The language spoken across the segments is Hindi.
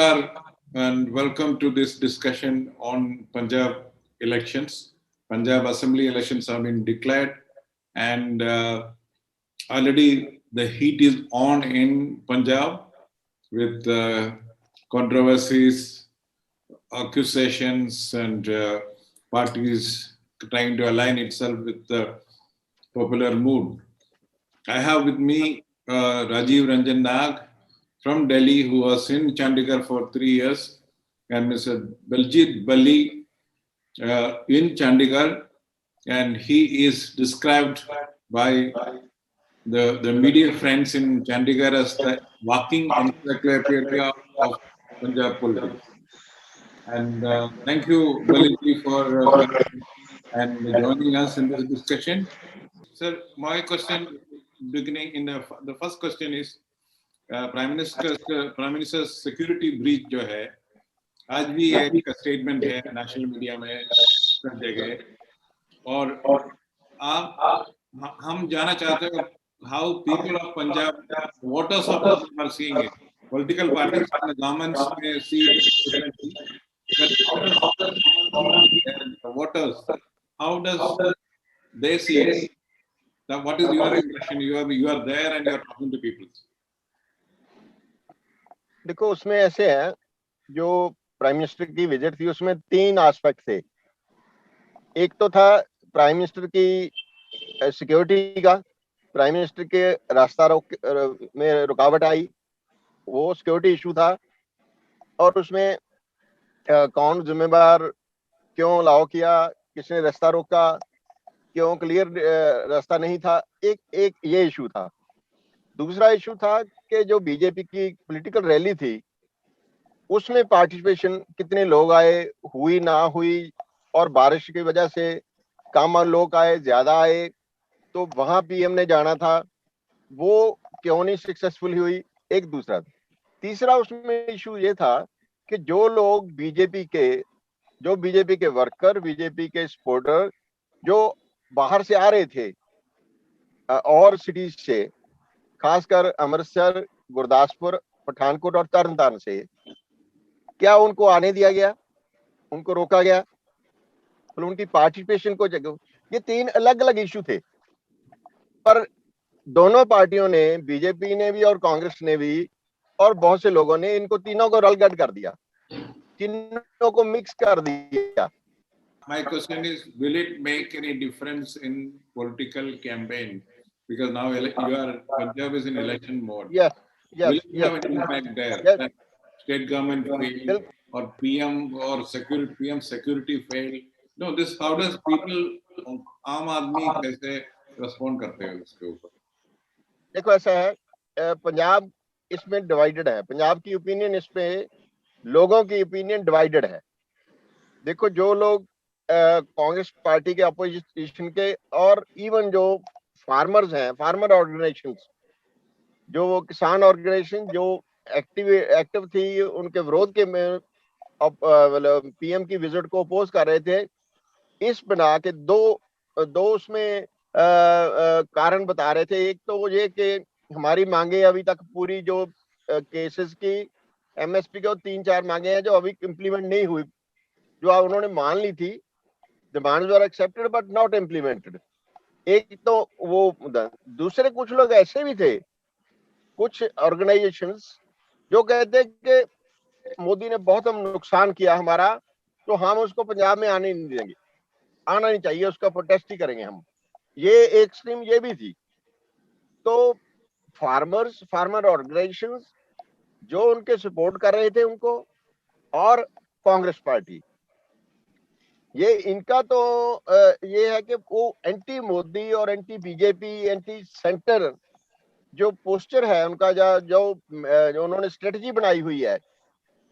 Namaskar and welcome to this discussion on Punjab elections. Punjab Assembly elections have been declared and already the heat is on in Punjab with controversies, accusations and parties trying to align itself with the popular mood. I have with me Rajiv Ranjan Nag from Delhi, who was in Chandigarh for 3 years, and Mr. Baljit Bali in Chandigarh, and he is described by the media friends in Chandigarh as the walking encyclopedia of Punjab politics. And thank you, Baliji, for coming and joining us in this discussion. Sir, my question beginning in the first question is prime minister security breach जो है आज भी एक स्टेटमेंट है नेशनल मीडिया में सब जगह और आप हम जाना चाहते हैं how people of Punjab voters of Punjab are seeing it political parties and governments में see differently but how does common people and voters how does they see it? Now, what is your impression? You are there and you are talking to people. देखो उसमें ऐसे है जो प्राइम मिनिस्टर की विजिट थी उसमें 3 एस्पेक्ट थे। एक तो था प्राइम मिनिस्टर की सिक्योरिटी का, प्राइम मिनिस्टर के रास्ता में रुकावट आई, वो सिक्योरिटी इशू था और उसमें कौन जिम्मेदार, क्यों अलाउ किया, किसने रास्ता रोका, क्यों क्लियर रास्ता नहीं था, एक ये इशू था। दूसरा इशू था कि जो बीजेपी की पॉलिटिकल रैली थी उसमें पार्टिसिपेशन कितने लोग आए, हुई ना हुई, और बारिश की वजह से कम लोग आए, ज्यादा आए, तो वहां पीएम ने जाना था, वो क्यों नहीं सक्सेसफुल हुई, एक दूसरा। तीसरा उसमें इशू ये था कि जो लोग बीजेपी के वर्कर, बीजेपी के सपोर्टर जो बाहर से आ रहे थे और सिटीज से, खासकर अमृतसर, गुरदासपुर, पठानकोट और तरनतारन से, क्या उनको आने दिया गया, उनको रोका गया, और उनकी पार्टिसिपेशन को जगह। ये 3 अलग अलग इशू थे, पर दोनों पार्टियों ने, बीजेपी ने भी और कांग्रेस ने भी और बहुत से लोगों ने इनको तीनों को रलगट कर दिया, तीनों को मिक्स कर दिया। My question is, will it make any difference in political campaign? Because now Punjab is in election mode. Yes, will yes, it yes, have an impact there? yes. That state government failed or PM or security failed? No, this how does people, आम आदमी कैसे respond करते हैं उसके ऊपर? देखो ऐसा है, पंजाब इसमें डिवाइडेड है, पंजाब की ओपिनियन इस पे, लोगों की ओपिनियन डिवाइडेड है। देखो जो लोग कांग्रेस पार्टी के अपोजिशन के और इवन जो फार्मर्स हैं, फार्मर ऑर्गेनाइजेशंस, जो वो किसान ऑर्गेनाइजेशन जो एक्टिव थी, उनके विरोध के में मतलब पीएम की विजिट को अपोज कर रहे थे, इस बना के दो उसमें कारण बता रहे थे। एक तो ये कि हमारी मांगे अभी तक पूरी, जो केसेस की एमएसपी के 3-4 मांगे हैं जो अभी इम्प्लीमेंट नहीं हुई, जो उन्होंने मान ली थी, demands were accepted but not implemented. एक तो वो, दूसरे कुछ लोग ऐसे भी थे, कुछ ऑर्गेनाइजेशंस जो कहते कि मोदी ने बहुत हम नुकसान किया हमारा, तो हम उसको पंजाब में आने नहीं देंगे, आना नहीं चाहिए, उसका प्रोटेस्ट ही करेंगे हम। ये एक स्ट्रीम ये भी थी। तो फार्मर ऑर्गेनाइजेशंस जो उनके सपोर्ट कर रहे थे उनको, और कांग्रेस पार्टी, ये इनका तो ये है कि वो एंटी मोदी और एंटी बीजेपी, एंटी सेंटर जो पोस्चर है उनका, जो उन्होंने स्ट्रेटजी बनाई हुई है,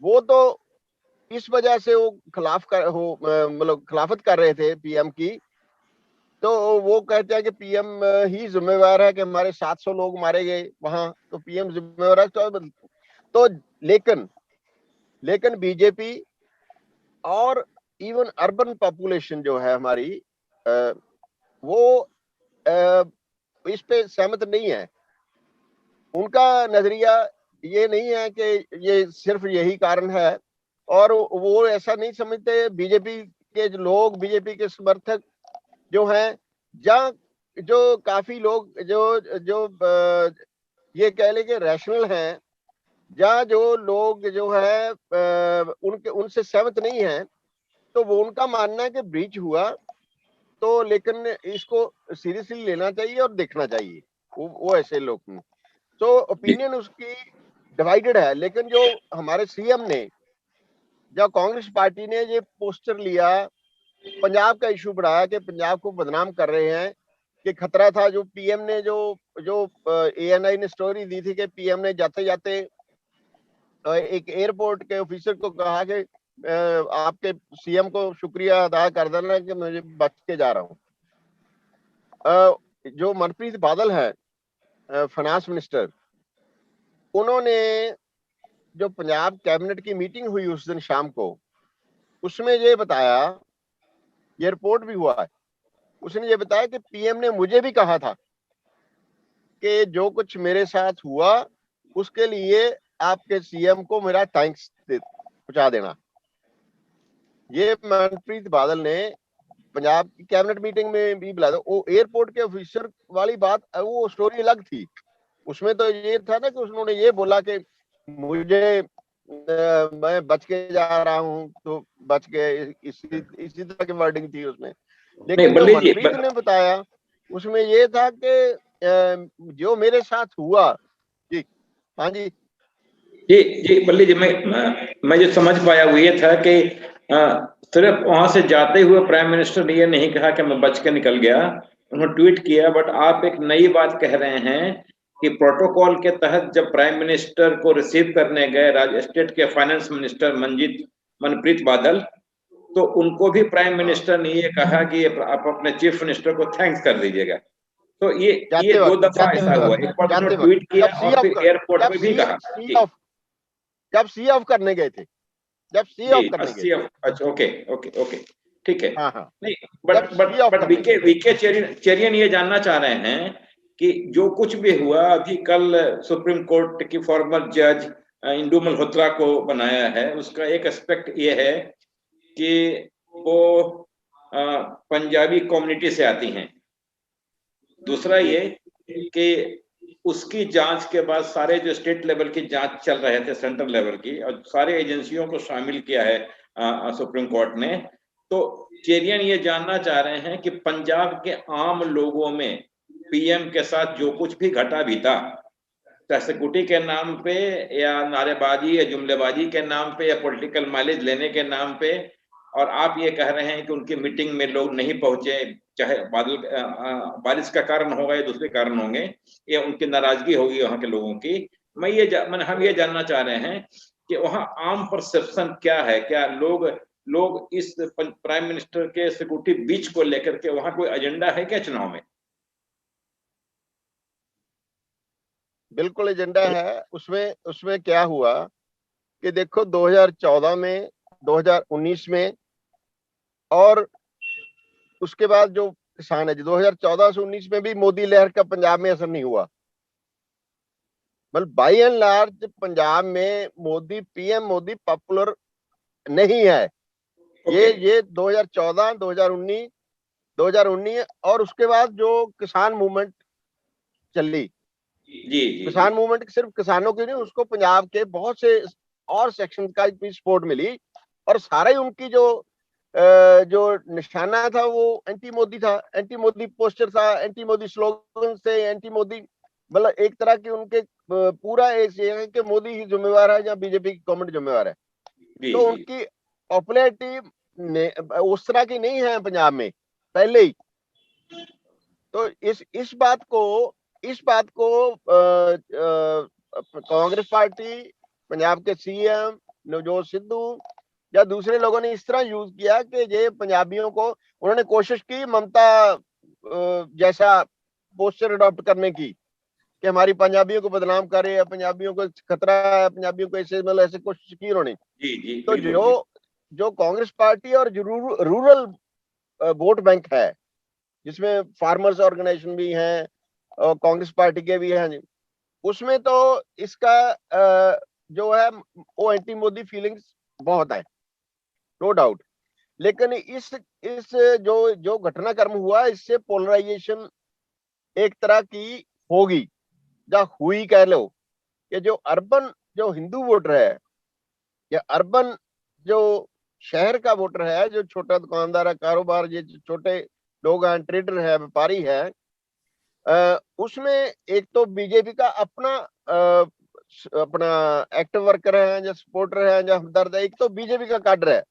वो तो इस वजह से वो मतलब खिलाफत कर रहे थे पीएम की। तो वो कहते हैं कि पीएम ही जिम्मेवार है कि हमारे 700 लोग मारे गए वहां, तो पीएम जिम्मेवार है। तो लेकिन बीजेपी और इवन अर्बन पॉपुलेशन जो है हमारी, वो इस पे सहमत नहीं है। उनका नजरिया ये नहीं है कि ये सिर्फ यही कारण है, और वो ऐसा नहीं समझते बीजेपी के जो लोग, बीजेपी के समर्थक जो हैं, या जो काफी लोग जो जो ये कह लें कि रैशनल हैं, या जो लोग जो है उनके उनसे सहमत नहीं है, तो वो उनका मानना है कि ब्रीच हुआ, तो लेकिन इसको सीरियसली लेना चाहिए और देखना चाहिए। वो ऐसे लोग हैं। तो ओपिनियन उसकी डिवाइडेड है। लेकिन जो हमारे सीएम ने, जो कांग्रेस पार्टी ने ये पोस्टर लिया, पंजाब का इशू बढ़ाया कि पंजाब को बदनाम कर रहे हैं, कि खतरा था, जो पीएम ने जो जो एएनआई ने स्टोरी दी थी कि पीएम ने जाते जाते एक एयरपोर्ट के ऑफिसर को कहा कि आपके सीएम को शुक्रिया अदा कर देना कि मुझे बच के जा रहा हूँ। जो मनप्रीत बादल है, फाइनेंस मिनिस्टर, उन्होंने जो पंजाब कैबिनेट की मीटिंग हुई उस दिन शाम को, उसमें ये बताया, ये रिपोर्ट भी हुआ है, उसने ये बताया कि पीएम ने मुझे भी कहा था कि जो कुछ मेरे साथ हुआ उसके लिए आपके सीएम को मेरा थैंक्स पहुंचा देना। ये मनप्रीत बादल ने पंजाब की कैबिनेट मीटिंग में भी बुलाया था। वो एयरपोर्ट के ऑफिसर वाली बात, वो स्टोरी अलग थी। उसमें तो ये था ना कि उन्होंने ये बोला कि मुझे मैं बच के जा रहा हूं, तो बच गए, इसी तरह की वर्डिंग थी उसमें। लेकिन जो बल्ली जी, मनप्रीत ने बताया उसमें ये था कि जो मेरे साथ हुआ। जी, हाँ जी जी जी बल्ली जी, मैं जो समझ पाया वो ये था कि सिर्फ वहां से जाते हुए प्राइम मिनिस्टर ने ये नहीं कहा कि मैं बच के निकल गया, उन्होंने ट्वीट किया। बट आप एक नई बात कह रहे हैं कि प्रोटोकॉल के तहत जब प्राइम मिनिस्टर को रिसीव करने गए स्टेट के फाइनेंस मिनिस्टर मनप्रीत बादल, तो उनको भी प्राइम मिनिस्टर ने ये कहा कि आप अपने चीफ मिनिस्टर को थैंक्स कर दीजिएगा। तो ये दो दफा ऐसा हुआ, एक बार उन्होंने ट्वीट किया और फिर एयरपोर्ट पे भी कहा। जब सी ऑफ करने गए थे, जब सी ऑफ करने गए थे। अच्छा, ओके ओके ओके, ठीक है। हाँ हाँ, नहीं, बट वीके चेरियन ये जानना चाह रहे हैं कि जो कुछ भी हुआ, अभी कल सुप्रीम कोर्ट की फॉर्मर जज इंदु मल्होत्रा को बनाया है, उसका एक एस्पेक्ट ये है कि वो पंजाबी कम्युनिटी से आती हैं। दूसरा ये कि उसकी जांच के बाद सारे जो स्टेट लेवल की जांच चल रहे थे, सेंट्रल लेवल की, और सारे एजेंसियों को शामिल किया है सुप्रीम कोर्ट ने। तो चेरियन ये जानना चाह रहे हैं कि पंजाब के आम लोगों में पीएम के साथ जो कुछ भी घटा बीता, चाहे सिक्योरिटी के नाम पे या नारेबाजी या जुमलेबाजी के नाम पे या पॉलिटिकल माइलेज लेने के नाम पे, और आप ये कह रहे हैं कि उनकी मीटिंग में लोग नहीं पहुंचे, चाहे बारिश का कारण होगा या दूसरे कारण होंगे, या उनकी नाराजगी होगी वहां के लोगों की। हम ये जानना चाह रहे हैं कि वहां आम परसेप्शन क्या है, क्या लोग इस प्राइम मिनिस्टर के सिक्योरिटी बीच को लेकर के वहां कोई एजेंडा है क्या चुनाव में? बिल्कुल एजेंडा है। उसमें क्या हुआ कि देखो 2014 में, 2019 में, और उसके बाद जो किसान है, 2014 से 19 में भी मोदी लहर का पंजाब में असर नहीं हुआ। मतलब बाई एंड लार्ज पंजाब में पीएम मोदी पॉपुलर नहीं है। ये 2014, 2019 और उसके बाद जो किसान मूवमेंट चली, जी किसान मूवमेंट सिर्फ किसानों की नहीं, उसको पंजाब के बहुत से और सेक्शन का भी सपोर्ट मिली, और सारा ही उनकी जो निशाना था वो एंटी मोदी था, एंटी मोदी पोस्टर था, एंटी मोदी स्लोगन से, एंटी मोदी, मतलब एक तरह की उनके पूरा ये है कि मोदी ही जिम्मेवार है या बीजेपी की गवर्नमेंट जिम्मेवार है। तो उनकी पॉपुलैरिटी उस तरह की नहीं है पंजाब में पहले ही। तो इस बात को कांग्रेस पार्टी, पंजाब के सीएम नवजोत सिद्धू या दूसरे लोगों ने इस तरह यूज किया कि ये पंजाबियों को, उन्होंने कोशिश की ममता जैसा पोस्टर अडॉप्ट करने की, कि हमारी पंजाबियों को बदनाम करे या पंजाबियों को खतरा है, पंजाबियों को ऐसे, मतलब ऐसे कोशिश की उन्होंने। तो जो कांग्रेस पार्टी और रूरल वोट बैंक है, जिसमें फार्मर्स ऑर्गेनाइजेशन भी हैं और कांग्रेस पार्टी के भी हैं, उसमें तो इसका जो है वो एंटी मोदी फीलिंग्स बहुत है, नो डाउट। लेकिन इस जो जो घटनाक्रम हुआ, इससे पोलराइजेशन एक तरह की होगी या हुई कह लो, कि जो अर्बन जो हिंदू वोटर है या अर्बन जो शहर का वोटर है, जो छोटा दुकानदार है, कारोबार, ये छोटे लोग हैं, ट्रेडर है, व्यापारी है, उसमें एक तो बीजेपी का अपना अपना एक्टिव वर्कर है, जो सपोर्टर है, जो हमदर्द है, एक तो बीजेपी का काडर है,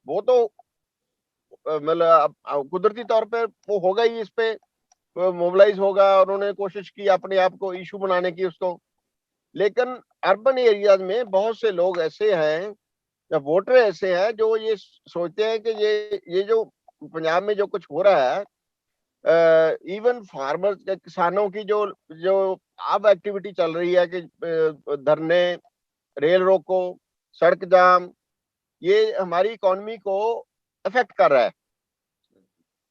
वो तो मतलब कुदरती तौर पे वो होगा ही, इस पे मोबिलाइज होगा, और उन्होंने कोशिश की अपने आप को इशू बनाने की उसको। लेकिन अर्बन एरियाज में बहुत से लोग ऐसे हैं या वोटर ऐसे हैं जो ये सोचते हैं कि ये जो पंजाब में जो कुछ हो रहा है, इवन फार्मर्स किसानों की जो जो अब एक्टिविटी चल रही है कि धरने, रेल रोको, सड़क जाम, ये हमारी इकोनॉमी को अफेक्ट कर रहा है,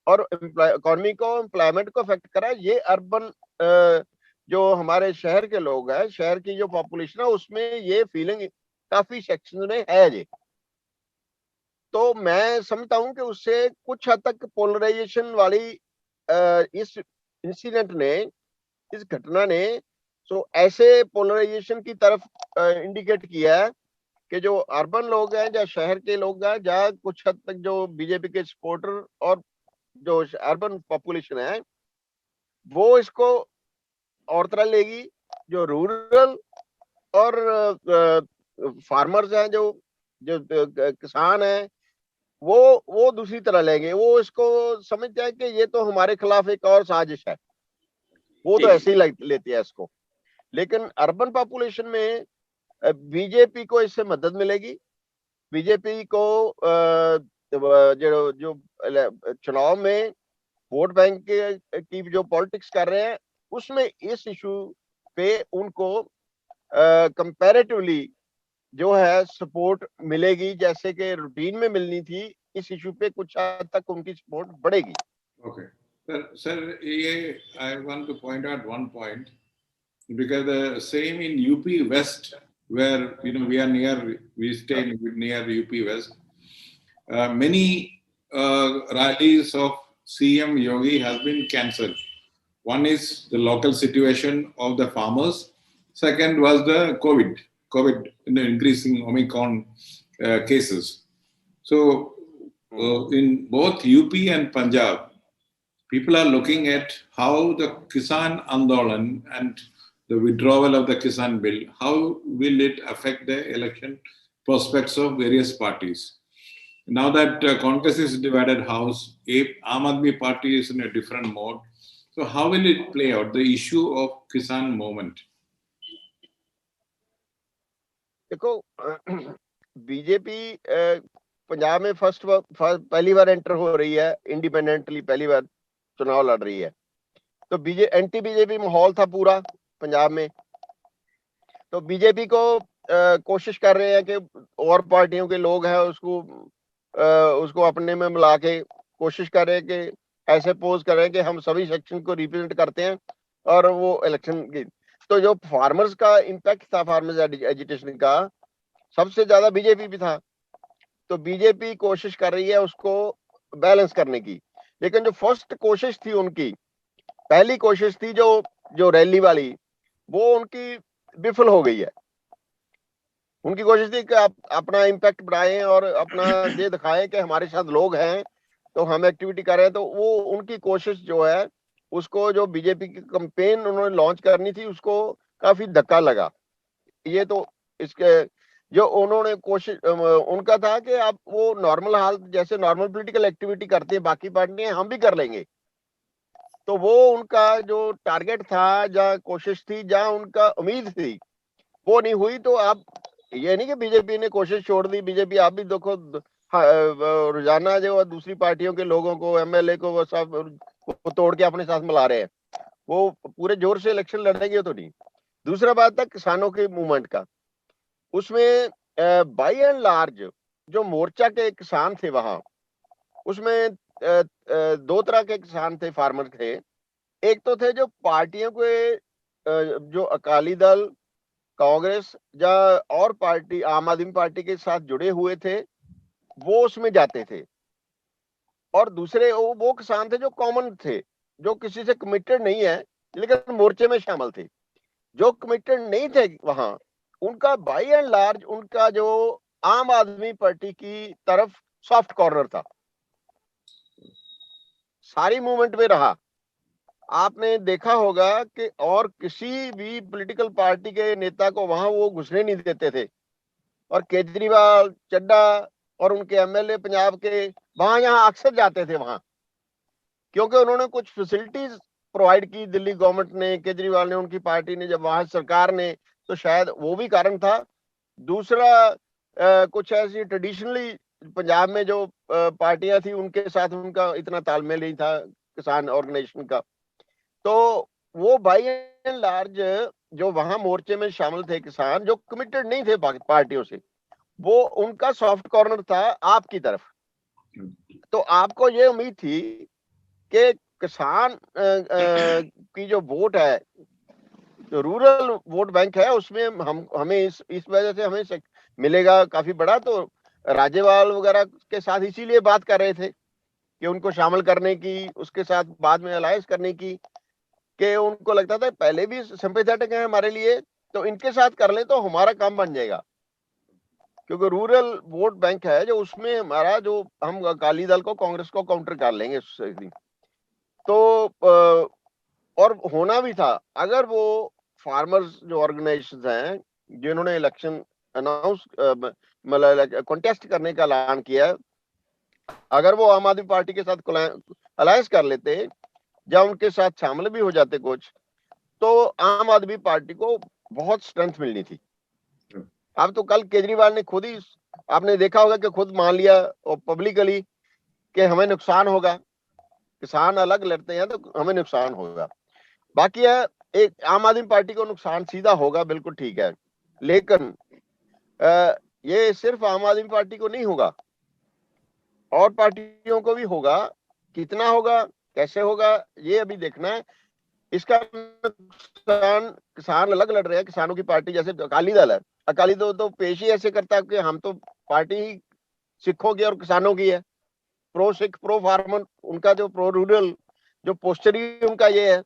और इकोनॉमी को, एम्प्लॉयमेंट को अफेक्ट कर रहा है। ये अर्बन जो हमारे शहर के लोग हैं, शहर की जो पॉपुलेशन है, उसमें ये फीलिंग काफी सेक्शन में है जी। तो मैं समझता हूं कि उससे कुछ हद तक पोलराइजेशन वाली इस इंसिडेंट ने, इस घटना ने तो ऐसे पोलराइजेशन की तरफ इंडिकेट किया है कि जो अर्बन लोग हैं या शहर के लोग हैं, या कुछ हद तक जो बीजेपी के सपोर्टर और जो अर्बन पॉपुलेशन है, वो इसको और तरह लेगी। जो रूरल और फार्मर्स हैं, जो जो किसान हैं, वो दूसरी तरह लेंगे। वो इसको समझते हैं कि ये तो हमारे खिलाफ एक और साजिश है, वो तो ऐसे ही लेती है इसको। लेकिन अर्बन पॉपुलेशन में बीजेपी को इससे मदद मिलेगी। बीजेपी को जो जो चुनाव में वोट बैंक की जो पॉलिटिक्स कर रहे हैं, उसमें इस इशू पे उनको कंपैरेटिवली जो है सपोर्ट मिलेगी, जैसे कि रूटीन में मिलनी थी। इस इशू पे कुछ हद तक उनकी सपोर्ट बढ़ेगी। Okay. Sir, I want to point out one point, because the same in UP West, where we stay near UP West. Many rallies of CM Yogi has been cancelled. One is the local situation of the farmers. Second was the COVID, increasing Omicron cases. So in both UP and Punjab, people are looking at how the Kisan Andolan and the withdrawal of the Kisan bill, how will it affect the election prospects of various parties. Now that Congress is divided house, Aam Aadmi party is in a different mode. So how will it play out, the issue of Kisan movement? देखो, बीजेपी पंजाब में पहली बार एंटर हो रही है, इंडिपेंडेंटली पहली बार चुनाव लड़ रही है। तो एंटी बीजेपी माहौल था पूरा पंजाब में। तो बीजेपी को कोशिश कर रहे हैं कि और पार्टियों के लोग हैं उसको अपने में मिला के कोशिश कर रहे हैं कि ऐसे पोज कर रहे हैं कि हम सभी सेक्शन को रिप्रेजेंट करते हैं, और वो इलेक्शन की। तो जो फार्मर्स का इम्पैक्ट था, फार्मर्स एजिटेशन का, सबसे ज्यादा बीजेपी भी था। तो बीजेपी कोशिश कर रही है उसको बैलेंस करने की। लेकिन जो फर्स्ट कोशिश थी उनकी, पहली कोशिश थी जो रैली वाली, वो उनकी विफल हो गई है। उनकी कोशिश थी कि आप अपना इम्पैक्ट बढ़ाएं और अपना ये दिखाएं कि हमारे साथ लोग हैं, तो हम एक्टिविटी कर रहे हैं। तो वो उनकी कोशिश जो है, उसको जो बीजेपी की कैंपेन उन्होंने लॉन्च करनी थी, उसको काफी धक्का लगा। ये तो इसके जो उन्होंने कोशिश उनका था कि आप वो नॉर्मल हाल, जैसे नॉर्मल पॉलिटिकल एक्टिविटी करते हैं बाकी पार्टियां, हम भी कर लेंगे। तो वो उनका जो टारगेट था, जहाँ कोशिश थी, जहाँ उनका उम्मीद थी, वो नहीं हुई। तो आप ये नहीं कि बीजेपी ने कोशिश छोड़ दी। बीजेपी आप भी देखो, रोजाना जो दूसरी पार्टियों के लोगों को, एमएलए को, वो सब को तोड़ के अपने साथ मिला रहे हैं। वो पूरे जोर से इलेक्शन लड़ेंगे तो नहीं। दूसरा बात था किसानों के मूवमेंट का। उसमें बाई एंड लार्ज जो मोर्चा के किसान थे वहां, उसमें दो तरह के किसान थे, फार्मर थे। एक तो थे जो पार्टियों के जो अकाली दल, कांग्रेस या और पार्टी आम आदमी पार्टी के साथ जुड़े हुए थे वो उसमें जाते थे, और दूसरे वो किसान थे जो कॉमन थे, जो किसी से कमिटेड नहीं है लेकिन मोर्चे में शामिल थे। जो कमिटेड नहीं थे वहां, उनका बाय एंड लार्ज उनका जो आम आदमी पार्टी की तरफ सॉफ्ट कॉर्नर था, सारी मूवमेंट में रहा। आपने देखा होगा कि और किसी भी पॉलिटिकल पार्टी के नेता को वहां वो घुसने नहीं देते थे, और केजरीवाल, चड्डा और उनके एमएलए पंजाब के वहां यहाँ अक्सर जाते थे वहां, क्योंकि उन्होंने कुछ फैसिलिटीज प्रोवाइड की दिल्ली गवर्नमेंट ने, केजरीवाल ने, उनकी पार्टी ने, जब वहां सरकार ने, तो शायद वो भी कारण था। दूसरा कुछ ऐसी ट्रेडिशनली पंजाब में जो पार्टियां थी उनके साथ उनका इतना तालमेल नहीं था किसान ऑर्गेनाइजेशन का। तो वो बाय एंड लार्ज जो वहां मोर्चे में शामिल थे किसान, जो कमिटेड नहीं थे पार्टियों से, वो उनका सॉफ्ट कॉर्नर था आपकी तरफ। तो आपको ये उम्मीद थी कि किसान की जो वोट है, जो रूरल वोट बैंक है, उसमें हमें इस वजह से हमें मिलेगा काफी बड़ा। तो राज्यपाल वगैरह के साथ इसीलिए बात कर रहे थे कि उनको शामिल करने की, उसके साथ बाद में अलायंस करने की, कि उनको लगता था पहले भी सिंपैथेटिक है हमारे लिए, तो इनके साथ कर ले तो हमारा काम बन जाएगा, क्योंकि रूरल वोट बैंक है जो उसमें हमारा, जो हम अकाली दल को, कांग्रेस को काउंटर कर लेंगे उससे। तो और होना भी था, अगर वो फार्मर्स जो ऑर्गेनाइजेशन हैं जिन्होंने इलेक्शन अनाउंस मतलब कॉन्टेस्ट करने का ऐलान किया, अगर वो आम आदमी पार्टी के साथ अलायंस कर लेते या उनके साथ शामिल भी हो जाते कुछ, तो आम आदमी पार्टी को बहुत स्ट्रेंथ मिलनी थी। अब तो कल केजरीवाल ने खुद ही, आपने देखा होगा कि खुद मान लिया और पब्लिकली कि हमें नुकसान होगा, किसान अलग लड़ते हैं तो हमें नुकसान होगा। बाकी है, एक आम आदमी पार्टी को नुकसान सीधा होगा, बिल्कुल ठीक है, लेकिन ये सिर्फ आम आदमी पार्टी को नहीं होगा, और पार्टियों को भी होगा। कितना होगा, कैसे होगा, ये अभी देखना है। इसका नुकसान किसान अलग लड़ रहे हैं, किसानों की पार्टी जैसे अकाली दल है, अकाली दल तो पेश ही ऐसे करता है कि हम तो पार्टी ही सिखों की और किसानों की है, प्रो सिख प्रो फार्मर, उनका जो प्रो रूरल जो पोस्टर ही उनका ये है।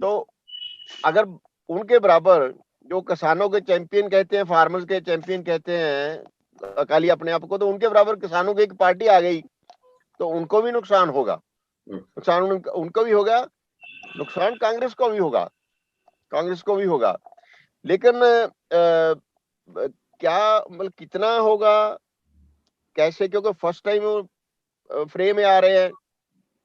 तो अगर उनके बराबर जो किसानों के चैंपियन कहते हैं, फार्मर्स के चैंपियन कहते हैं अकाली अपने आप को, तो उनके बराबर किसानों की एक पार्टी आ गई तो उनको भी नुकसान होगा, नुकसान उनको भी होगा, नुकसान कांग्रेस को भी होगा, कांग्रेस को भी होगा। लेकिन क्या मतलब कितना होगा, कैसे, क्योंकि फर्स्ट टाइम वो फ्रेम में आ रहे हैं,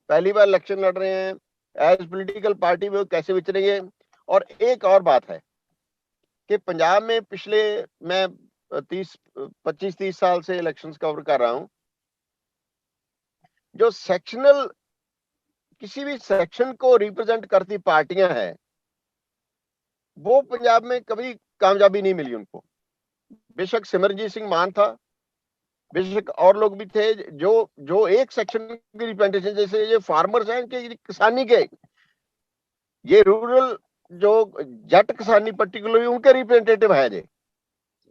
पहली बार इलेक्शन लड़ रहे हैं, एज पॉलिटिकल पार्टी में कैसे विचरेंगे। और एक और बात है कि पंजाब में पिछले, मैं 25-30 साल से इलेक्शंस कवर कर रहा हूं, जो सेक्शनल, किसी भी सेक्शन को रिप्रेजेंट करती पार्टियां हैं, वो पंजाब में कभी कामयाबी नहीं मिली उनको। बेशक सिमरजीत सिंह मान था, बेशक और लोग भी थे जो एक सेक्शन की रिप्रेजेंटेशन, जैसे ये फार्मर्स हैं कि किसानी के, ये रूरल जो जट किसानी पर्टिकुलरली उनके रिप्रेजेंटेटिव है, ये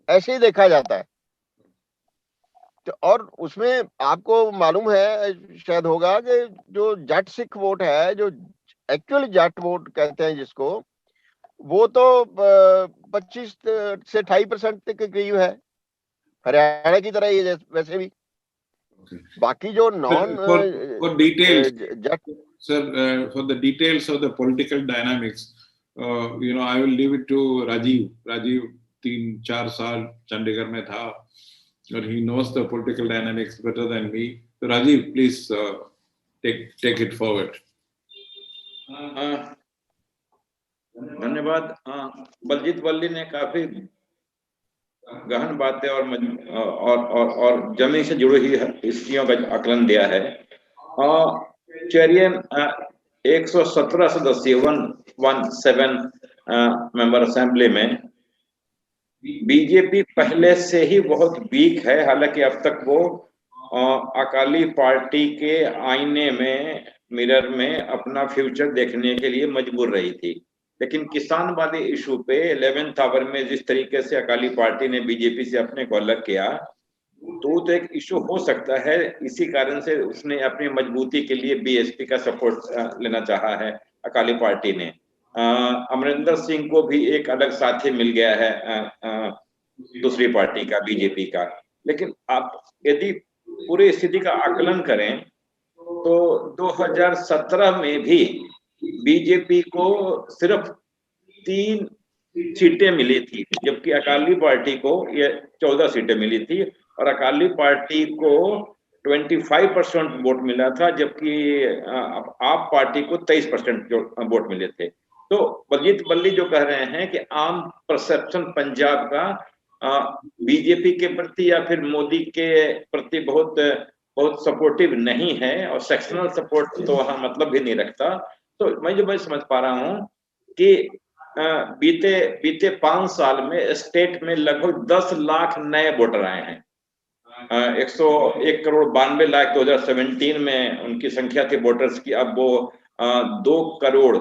ऐसे ही देखा जाता है। तो और उसमें आपको मालूम है शायद होगा कि जो जट सिख वोट है, जो एक्चुअली जट वोट कहते हैं जिसको, वो तो 25 से 28% तक के करीब है, हरियाणा की तरह ये वैसे भी। बाकी जो non for details, Jat, sir, for the details of the political dynamics, I will leave it to Rajiv. Rajiv 3-4 साल चंडीगढ़ में था, और he knows the political dynamics better than me. So Rajiv, please take it forward. धन्यवाद। बलजीत वल्ली ने काफी गहन बातें और जमीन से जुड़ी हुई स्थितियों का आकलन दिया है। चेरियन 117 सदस्य 117 मेंबर असेंबली में बीजेपी पहले से ही बहुत वीक है। हालांकि अब तक वो अकाली पार्टी के आईने में, मिरर में अपना फ्यूचर देखने के लिए मजबूर रही थी, लेकिन किसान वाले इशू पे 11th आवर में जिस तरीके से अकाली पार्टी ने बीजेपी से अपने को अलग किया, तो एक इशू हो सकता है। इसी कारण से उसने अपनी मजबूती के लिए बीएसपी का सपोर्ट लेना चाहा है अकाली पार्टी ने। अमरिंदर सिंह को भी एक अलग साथी मिल गया है दूसरी पार्टी का, बीजेपी का। लेकिन आप यदि पूरी स्थिति का आकलन करें तो 2017 में भी बीजेपी को सिर्फ 3 सीटें मिली थी, जबकि अकाली पार्टी को ये 14 सीटें मिली थी, और अकाली पार्टी को 25% वोट मिला था, जबकि आप पार्टी को 23% वोट मिले थे। तो बलजीत बल्ली जो कह रहे हैं कि आम परसेप्शन पंजाब का बीजेपी के प्रति या फिर मोदी के प्रति बहुत बहुत सपोर्टिव नहीं है, और सेक्शनल सपोर्ट तो वहां मतलब भी नहीं रखता। तो मैं समझ पा रहा हूं कि बीते 5 साल में स्टेट में लगभग 10 लाख नए वोटर आए हैं। 101 करोड़ 92 लाख 2017 में उनकी संख्या थी वोटर्स की, अब वो 2 करोड़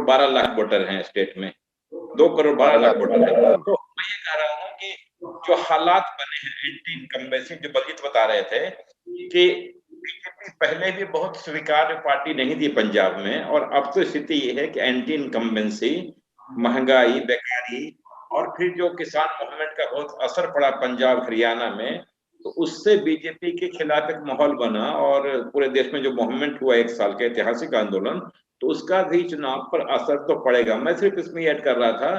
12 लाख वोटर हैं स्टेट में। 2 करोड़ 12 लाख वोटर हैं। तो मैं ये कह रहा हूँ कि जो हालात बने हैं एंटी इनकम्बेंसी, जो बलजीत बता रहे थे कि बीजेपी पहले भी बहुत स्वीकार्य पार्टी नहीं थी पंजाब में, और अब तो स्थिति ये है कि एंटी इनकम्बेंसी, महंगाई, बेकारी, और फिर जो किसान मूवमेंट का बहुत असर पड़ा पंजाब हरियाणा में, तो उससे बीजेपी के खिलाफ एक माहौल बना, और पूरे देश में जो मूवमेंट हुआ 1 साल का ऐतिहासिक आंदोलन, तो उसका भी चुनाव पर असर तो पड़ेगा। मैं सिर्फ इसमें ऐड कर रहा था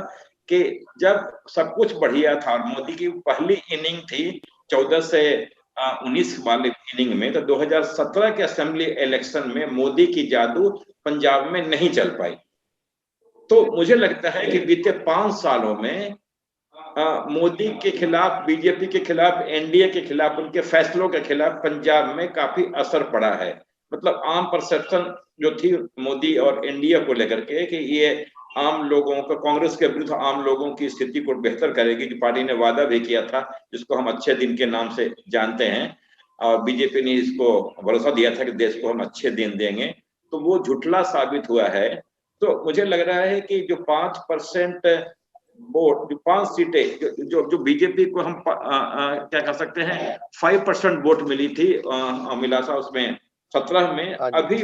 कि जब सब कुछ बढ़िया था और मोदी की पहली इनिंग थी 14 से 19 वाले इनिंग में, तो 2017 के असेंबली इलेक्शन में मोदी की जादू पंजाब में नहीं चल पाई। तो मुझे लगता है कि बीते 5 सालों में मोदी के खिलाफ, बीजेपी के खिलाफ, एनडीए के खिलाफ, उनके फैसलों के खिलाफ पंजाब में काफी असर पड़ा है। मतलब आम परसेप्शन जो थी मोदी और एनडीए को लेकर के कि ये आम लोगों का, कांग्रेस के विरुद्ध आम लोगों की स्थिति को बेहतर करेगी, जो पार्टी ने वादा भी किया था, जिसको हम अच्छे दिन के नाम से जानते हैं, और बीजेपी ने इसको भरोसा दिया था कि देश को हम अच्छे दिन देंगे, तो वो झुठला साबित हुआ है। तो मुझे लग रहा है कि जो 5% वोट, जो 5 सीटें जो बीजेपी को हम क्या कह सकते हैं 5% वोट मिली थी अमिलाषा उसमें 17 में, अभी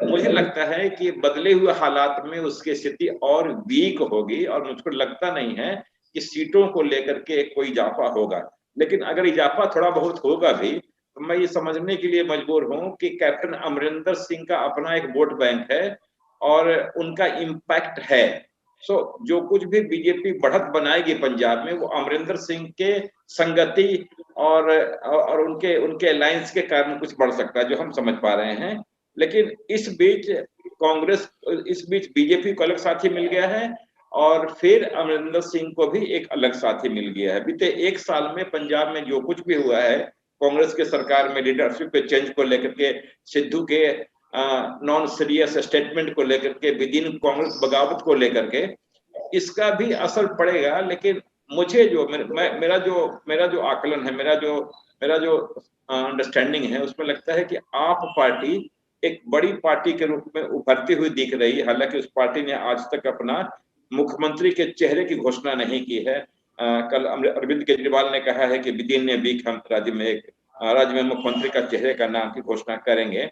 मुझे लगता है कि बदले हुए हालात में उसकी स्थिति और वीक होगी, और मुझको लगता नहीं है कि सीटों को लेकर के कोई इजाफा होगा। लेकिन अगर इजाफा थोड़ा बहुत होगा भी, तो मैं ये समझने के लिए मजबूर हूं कि कैप्टन अमरिंदर सिंह का अपना एक वोट बैंक है और उनका इम्पैक्ट है। जो कुछ भी बीजेपी बढ़त बनाएगी पंजाब में, वो अमरिंदर सिंह के संगति और उनके अलायंस के कारण कुछ बढ़ सकता है, जो हम समझ पा रहे हैं। लेकिन इस बीच बीजेपी को अलग साथी मिल गया है, और फिर अमरिंदर सिंह को भी एक अलग साथी मिल गया है। बीते 1 साल में पंजाब में जो कुछ भी हुआ है, कांग्रेस के सरकार में लीडरशिप पे चेंज को लेकर के, सिद्धू के नॉन सीरियस स्टेटमेंट को लेकर के, विद इन कांग्रेस बगावत को लेकर के, इसका भी असर पड़ेगा। लेकिन मुझे मेरा जो आकलन है, मेरा जो अंडरस्टैंडिंग है, उसमें लगता है कि आप पार्टी एक बड़ी पार्टी के रूप में उभरती हुई दिख रही है। हालांकि उस पार्टी ने आज तक अपना मुख्यमंत्री के चेहरे की घोषणा नहीं की है। कल अरविंद केजरीवाल ने कहा है कि विद इन ए वीक हम राज्य में मुख्यमंत्री का चेहरे का नाम की घोषणा करेंगे।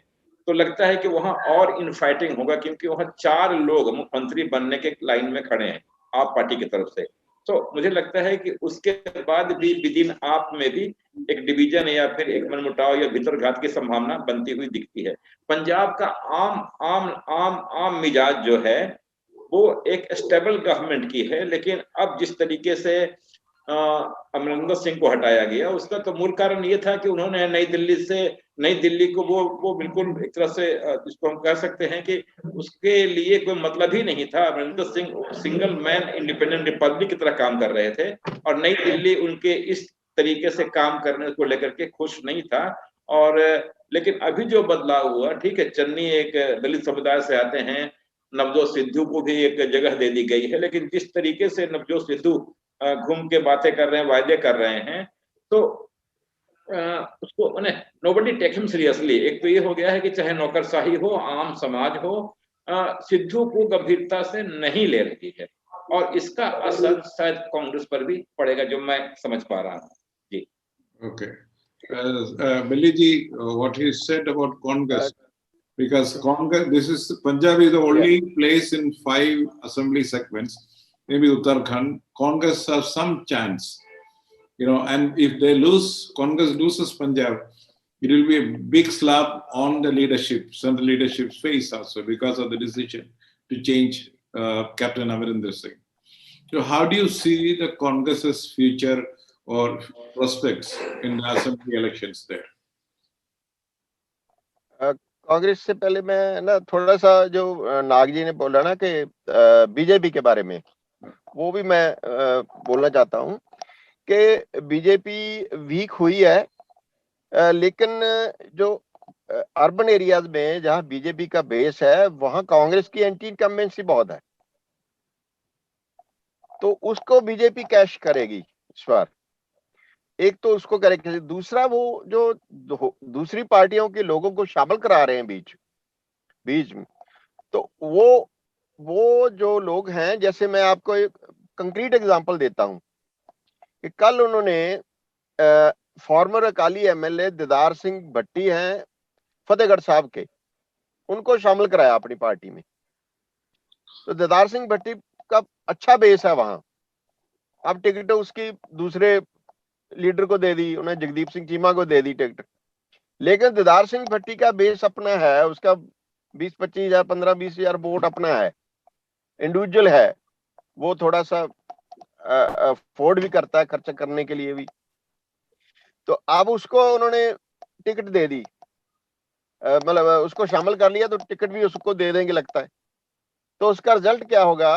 तो लगता है कि वहां और इनफाइटिंग होगा, क्योंकि वहां 4 लोग मुख्यमंत्री बनने के लाइन में खड़े हैं आप पार्टी की तरफ से। तो मुझे लगता है कि उसके बाद भी विद इन आप में भी एक डिवीजन या फिर एक मनमुटाव या भीतरघात की संभावना बनती हुई दिखती है। पंजाब का आम मिजाज जो है वो एक स्टेबल गवर्नमेंट की है, लेकिन अब जिस तरीके से अमरिंदर सिंह को हटाया गया, उसका तो मूल कारण ये था कि उन्होंने नई दिल्ली को वो बिल्कुल एक तरह से जिसको हम कह सकते हैं कि उसके लिए कोई मतलब ही नहीं था। Amarinder Singh single man independent Republic की तरह काम कर रहे थे, और नई दिल्ली उनके इस तरीके से काम करने को लेकर के खुश नहीं था। और लेकिन अभी जो बदलाव हुआ, ठीक है, चन्नी एक दलित समुदाय से आते हैं, नवजोत सिद्धू को भी एक जगह दे दी गई है, लेकिन जिस तरीके से नवजोत सिद्धू घूम के बातें कर रहे हैं, वायदे कर रहे हैं, तो उसको नोबडी टेक हिम सीरियसली। एक तो ये हो गया है कि चाहे नौकरशाही हो, आम समाज हो, सिद्धू को गंभीरता से नहीं ले रही है, और इसका असर शायद कांग्रेस पर भी पड़ेगा, जो मैं समझ पा रहा हूँ जी। Okay. Billy ji, what he said about Congress, because Congress, this is Punjab is the only place in 5 assembly segments, maybe Uttarakhand, Congress has some chance, you know, and if they lose, Congress loses Punjab, it will be a big slap on the leadership, central leadership's face also, because of the decision to change Captain Amarinder Singh. So how do you see the Congress's future or prospects in the assembly elections there? Congress से पहले मैं ना थोड़ा सा जो नाग जी ने बोला ना कि बीजेपी के बारे में, वो भी मैं बोलना चाहता हूँ कि बीजेपी वीक हुई है, लेकिन जो अर्बन एरियाज में जहां बीजेपी का बेस है, वहां कांग्रेस की एंटी इनकम्बेंसी बहुत है, तो उसको बीजेपी कैश करेगी इस बार। एक तो उसको करेक्ट, दूसरा वो जो दूसरी पार्टियों के लोगों को शामिल करा रहे हैं बीच में, तो वो जो लोग हैं, जैसे मैं आपको एक कंक्रीट एग्जांपल देता हूं कि कल उन्होंने फॉर्मर अकाली एमएलए दीदार सिंह भट्टी हैं फतेहगढ़ साहब के, उनको शामिल कराया अपनी पार्टी में। तो दीदार सिंह भट्टी का अच्छा बेस है वहां, अब टिकट उसकी दूसरे लीडर को दे दी, उन्हें जगदीप सिंह चीमा को दे दी टिकट, लेकिन दीदार सिंह भट्टी का बेस अपना है, उसका 20-25 हजार 15-20 हजार वोट अपना है, इंडिविजुअल है, वो थोड़ा सा अफोर्ड भी करता है खर्चा करने के लिए भी। तो अब उसको उन्होंने टिकट दे दी, मतलब उसको शामिल कर लिया, तो टिकट भी उसको दे देंगे लगता है। तो उसका रिजल्ट क्या होगा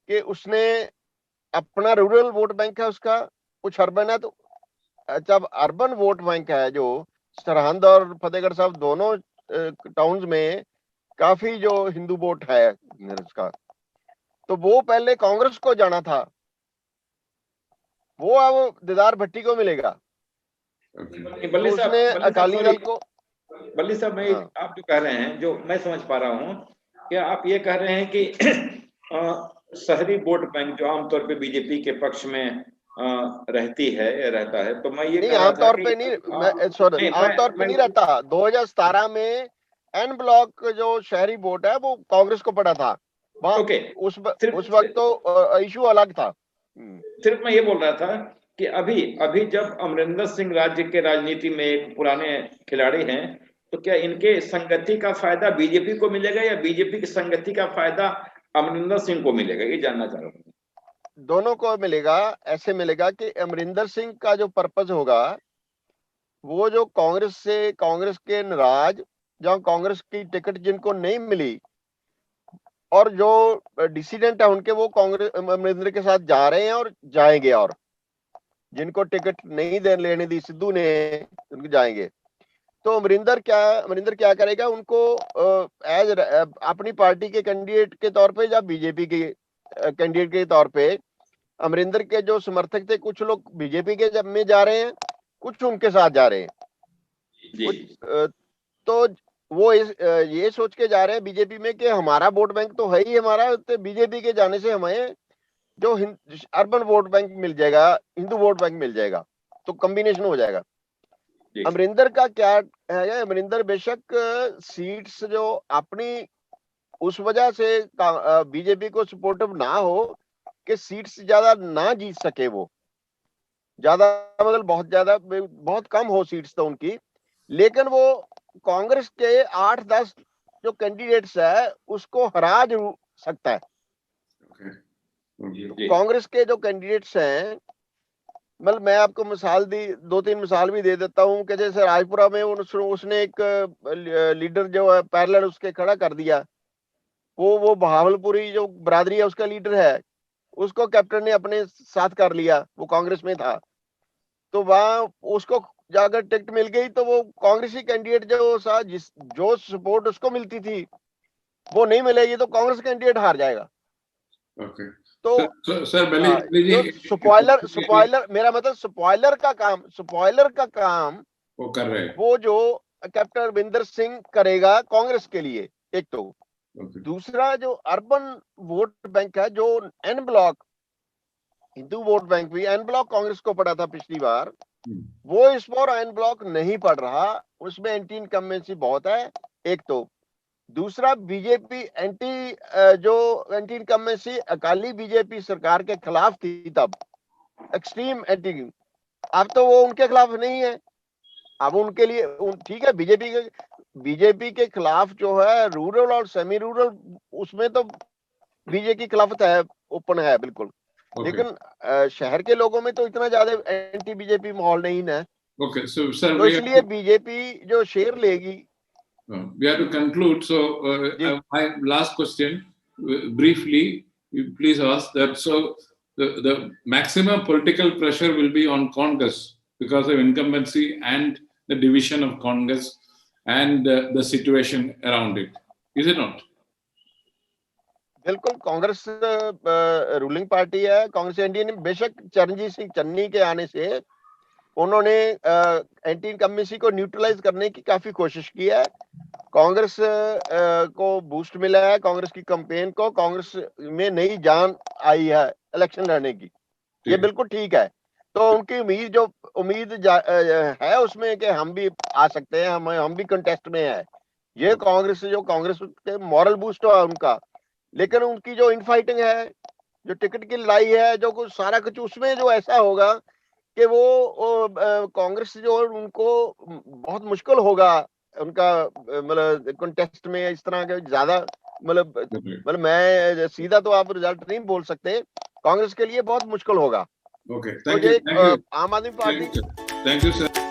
कि उसने अपना रूरल वोट बैंक है उसका, कुछ अर्बन है, तो जब अर्बन वोट बैंक है जो सरहंद और फतेहगढ़ साहब दोनों टाउन्स में काफी जो हिंदू वोट है उसका, तो वो पहले कांग्रेस को जाना था, वो अब दीदार भट्टी को मिलेगा। बल्ली तो उसने अकाली दल को, बल्ली साहब मैं आप जो कह रहे हैं, जो मैं समझ पा रहा हूँ, क्या आप ये कह रहे हैं कि शहरी वोट बैंक जो आमतौर पे बीजेपी के पक्ष में रहती है या रहता है, तो मैं ये नहीं आमतौर पे नहीं, आमतौर पे नहीं रहता। 2017 में एन ब्लॉक जो शहरी वोट है वो कांग्रेस को पड़ा था वहां, उस वक्त तो इशू अलग था। सिर्फ मैं ये बोल रहा था कि अभी जब अमरिंदर सिंह राज्य के राजनीति में एक पुराने खिलाड़ी हैं, तो क्या इनके संगति का फायदा बीजेपी को मिलेगा या बीजेपी की संगति का फायदा अमरिंदर सिंह को मिलेगा, ये जानना चाह रहा हूँ। दोनों को मिलेगा। ऐसे मिलेगा कि अमरिंदर सिंह का जो पर्पस होगा, वो जो कांग्रेस के नाराज, जहां कांग्रेस की टिकट जिनको नहीं मिली और जो डिसीडेंट है उनके, वो कांग्रेस अमरिंदर के साथ जा रहे हैं और जाएंगे, और जिनको टिकट नहीं लेने दी सिद्धू ने उनको जाएंगे। तो अमरिंदर क्या करेगा, उनको एज अपनी पार्टी के कैंडिडेट के तौर पे या बीजेपी के कैंडिडेट के तौर पे, अमरिंदर के जो समर्थक थे कुछ लोग बीजेपी के में जा रहे हैं, कुछ उनके साथ जा रहे हैं। तो वो ये सोच के जा रहे हैं बीजेपी में कि हमारा वोट बैंक तो है ही हमारा, तो बीजेपी के जाने से हमें जो अर्बन वोट बैंक मिल जाएगा, हिंदू वोट बैंक मिल जाएगा, तो कॉम्बिनेशन हो जाएगा। अमरिंदर का क्या है, अमरिंदर बेशक सीट्स जो अपनी उस वजह से बीजेपी को सपोर्टिव ना हो कि सीट्स ज्यादा ना जीत सके, वो ज्यादा मतलब बहुत कम हो सीट्स तो उनकी, लेकिन वो कांग्रेस के 8-10 जो कैंडिडेट्स है उसको हरा जरूर सकता है। कांग्रेस के जो कैंडिडेट्स हैं, मतलब मैं आपको मिसाल 2-3 मिसाल भी दे देता हूं कि जैसे राजपुरा में उसने एक लीडर जो है पैरेलल उसके खड़ा कर दिया, वो बहावलपुरी जो बरादरी है उसका लीडर है, उसको कैप्टन ने अपने साथ कर लिया, वो कांग्रेस में था, तो वहां उसको जाकर टिकट मिल गई, तो वो कांग्रेसी कैंडिडेट जो सपोर्ट उसको मिलती थी वो नहीं मिलेगी, तो कांग्रेस कैंडिडेट हार जाएगा। तो सर मेरा मतलब स्पॉइलर का काम वो कर रहे हैं, वो जो कैप्टन अमरिंदर सिंह करेगा कांग्रेस के लिए, एक तो Okay. दूसरा जो अर्बन वोट बैंक है, जो en bloc Hindu vote bank भी एन ब्लॉक कांग्रेस को पड़ा था पिछली बार, वो इस बार एन ब्लॉक नहीं पड़ रहा, उसमें एंटी इनकम्बेंसी बहुत है, एक तो। दूसरा बीजेपी जो एंटी इनकम्बेंसी अकाली बीजेपी सरकार के खिलाफ थी तब, एक्सट्रीम एंटी, अब तो वो उनके खिलाफ नहीं है। अब उनके लिए ठीक है, बीजेपी के खिलाफ जो है रूरल और सेमी रूरल, उसमें तो बीजेपी के खिलाफ है, ओपन है बिल्कुल। Okay. लेकिन शहर के लोगों में तो इतना ज्यादा एंटी बीजेपी माहौल नहीं है। Okay. So, sir, तो इसलिए बीजेपी जो शेयर लेगी। we have to conclude. So, my last question, briefly, you please ask that. So, the maximum political pressure will be on Congress because of incumbency and the division of Congress and the situation around it. Is it not? बिल्कुल, कांग्रेस रूलिंग पार्टी है, कांग्रेस एनडीए ने बेशक चरणजीत सिंह चन्नी के आने से उन्होंने एंटी इनकम्बेंसी को न्यूट्रलाइज करने की काफी कोशिश की है। कांग्रेस को बूस्ट मिला है, कांग्रेस की कैंपेन को, कांग्रेस में नई जान आई है इलेक्शन लड़ने की, ये बिल्कुल ठीक है। तो उनकी उम्मीद है उसमें कि हम भी आ सकते हैं, हम भी कंटेस्ट में है, ये कांग्रेस के मॉरल बूस्ट है उनका। लेकिन उनकी जो इनफाइटिंग है, जो टिकट की लड़ाई है, जो कुछ सारा कुछ, उसमें जो ऐसा होगा कि वो कांग्रेस जो उनको बहुत मुश्किल होगा उनका मतलब कंटेस्ट में इस तरह के ज्यादा मतलब मैं सीधा तो आप रिजल्ट नहीं बोल सकते, कांग्रेस के लिए बहुत मुश्किल होगा। Okay. तो ये आम आदमी पार्टी। Thank you, sir.